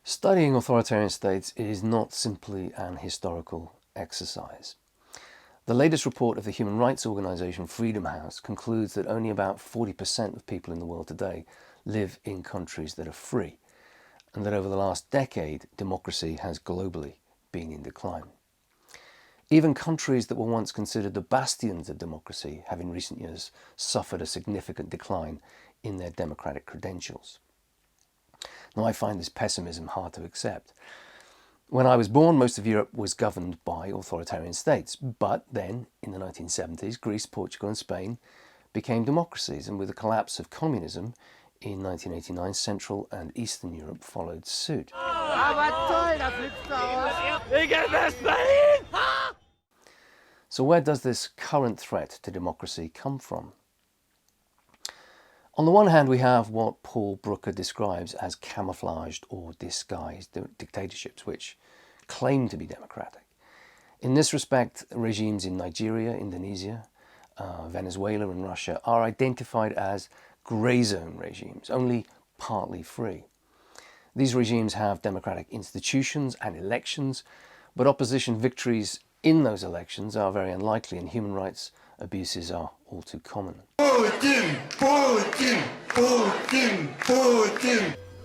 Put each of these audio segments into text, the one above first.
Studying authoritarian states is not simply an historical exercise. The latest report of the human rights organization Freedom House concludes that only about 40% of people in the world today live in countries that are free, and that over the last decade, democracy has globally been in decline. Even countries that were once considered the bastions of democracy have in recent years suffered a significant decline in their democratic credentials. Now, I find this pessimism hard to accept. When I was born, most of Europe was governed by authoritarian states. But then, in the 1970s, Greece, Portugal and Spain became democracies. And with the collapse of communism in 1989, Central and Eastern Europe followed suit. So where does this current threat to democracy come from? On the one hand, we have what Paul Brooker describes as camouflaged or disguised dictatorships, which claim to be democratic. In this respect, regimes in Nigeria, Indonesia, Venezuela and Russia are identified as grey zone regimes, only partly free. These regimes have democratic institutions and elections, but opposition victories in those elections are very unlikely and human rights abuses are all too common.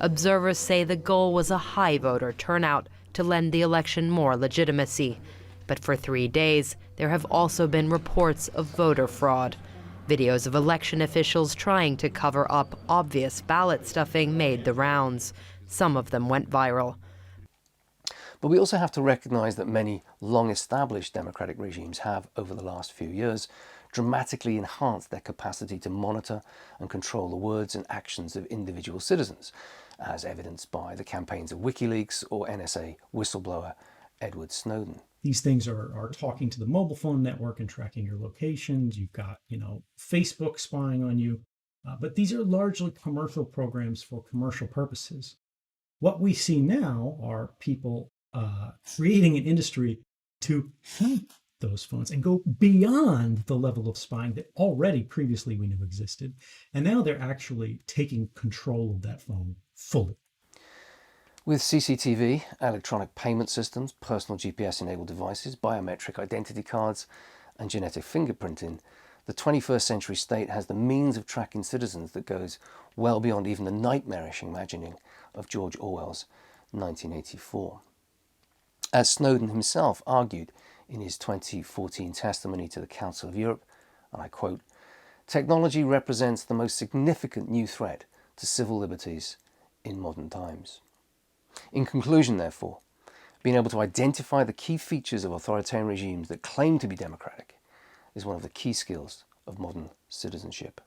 Observers say the goal was a high voter turnout to lend the election more legitimacy. But for 3 days, there have also been reports of voter fraud. Videos of election officials trying to cover up obvious ballot stuffing made the rounds. Some of them went viral. But we also have to recognize that many long-established democratic regimes have, over the last few years, dramatically enhanced their capacity to monitor and control the words and actions of individual citizens, as evidenced by the campaigns of WikiLeaks or NSA whistleblower Edward Snowden. These things are talking to the mobile phone network and tracking your locations. You've got, Facebook spying on you. But these are largely commercial programs for commercial purposes. What we see now are people creating an industry to hack those phones and go beyond the level of spying that already previously we knew existed. And now they're actually taking control of that phone fully. With CCTV, electronic payment systems, personal GPS-enabled devices, biometric identity cards, and genetic fingerprinting, the 21st century state has the means of tracking citizens that goes well beyond even the nightmarish imagining of George Orwell's 1984. As Snowden himself argued in his 2014 testimony to the Council of Europe, and I quote, "Technology represents the most significant new threat to civil liberties in modern times." In conclusion, therefore, being able to identify the key features of authoritarian regimes that claim to be democratic is one of the key skills of modern citizenship.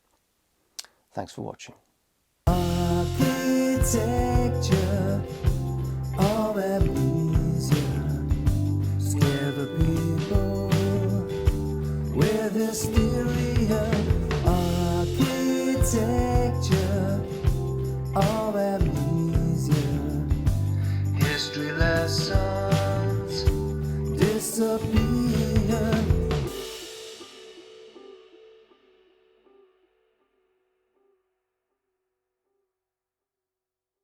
Thanks for watching. Architecture of amnesia, scare the people with this